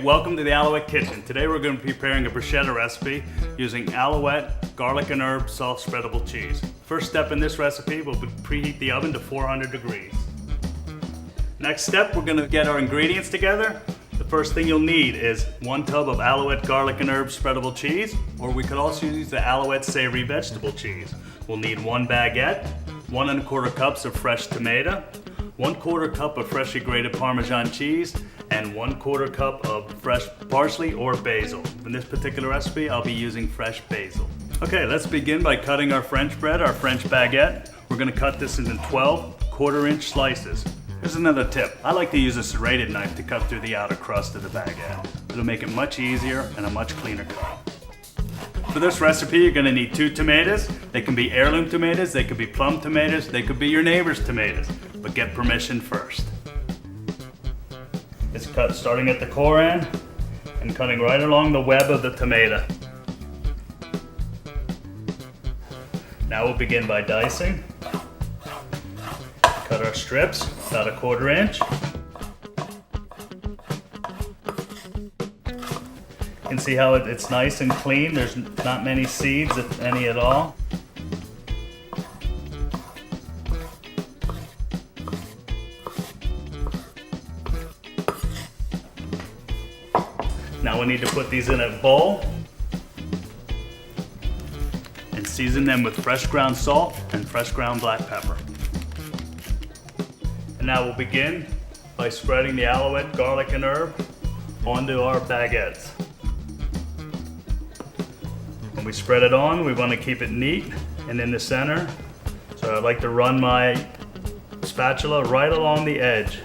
Welcome to the Alouette Kitchen. Today we're going to be preparing a bruschetta recipe using Alouette garlic and herb soft spreadable cheese. First step in this recipe will be preheat the oven to 400 degrees. Next step, we're going to get our ingredients together. The first thing you'll need is 1 tub of Alouette garlic and herb spreadable cheese, or we could also use the Alouette savory vegetable cheese. We'll need 1 baguette, 1 1/4 cups of fresh tomato, 1/4 cup of freshly grated Parmesan cheese, and 1/4 cup of fresh parsley or basil. In this particular recipe, I'll be using fresh basil. Okay, let's begin by cutting our French bread, our French baguette. We're gonna cut this into 12 1/4-inch slices. Here's another tip. I like to use a serrated knife to cut through the outer crust of the baguette. It'll make it much easier and a much cleaner cut. For this recipe, you're gonna need 2 tomatoes. They can be heirloom tomatoes, they could be plum tomatoes, they could be your neighbor's tomatoes, but get permission first. It's cut starting at the core end and cutting right along the web of the tomato. Now we'll begin by dicing. Cut our strips about 1/4 inch. You can see how it's nice and clean. There's not many seeds, if any at all. Now we need to put these in a bowl and season them with fresh ground salt and fresh ground black pepper. And now we'll begin by spreading the Alouette garlic and herb onto our baguettes. When we spread it on, we want to keep it neat and in the center. So I like to run my spatula right along the edge.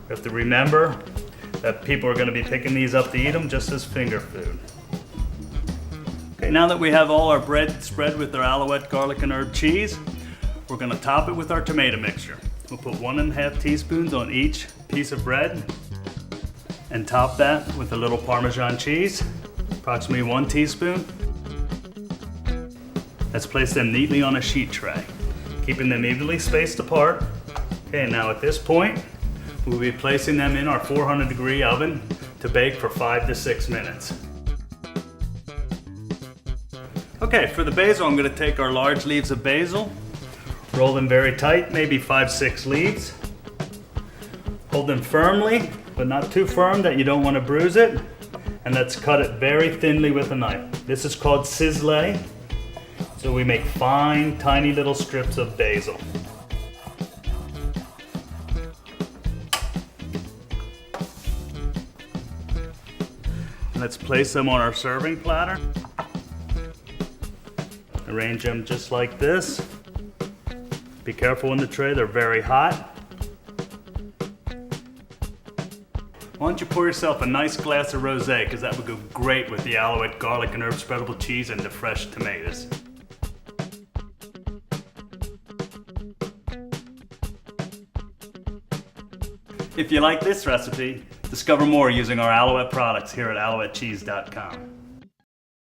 We have to remember that people are going to be picking these up to eat them just as finger food. Okay, now that we have all our bread spread with our Alouette garlic and herb cheese, we're going to top it with our tomato mixture. We'll put 1½ teaspoons on each piece of bread and top that with a little Parmesan cheese, approximately 1 teaspoon. Let's place them neatly on a sheet tray, keeping them evenly spaced apart. Okay, now at this point, we'll be placing them in our 400-degree oven to bake for 5 to 6 minutes. Okay, for the basil, I'm going to take our large leaves of basil, roll them very tight, maybe 5-6 leaves. Hold them firmly, but not too firm that you don't want to bruise it. And let's cut it very thinly with a knife. This is called ciselé. So we make fine, tiny little strips of basil. Let's place them on our serving platter. Arrange them just like this. Be careful in the tray, they're very hot. Why don't you pour yourself a nice glass of rosé, because that would go great with the Alouette garlic and herb spreadable cheese and the fresh tomatoes. If you like this recipe, discover more using our Alouette products here at AlouetteCheese.com.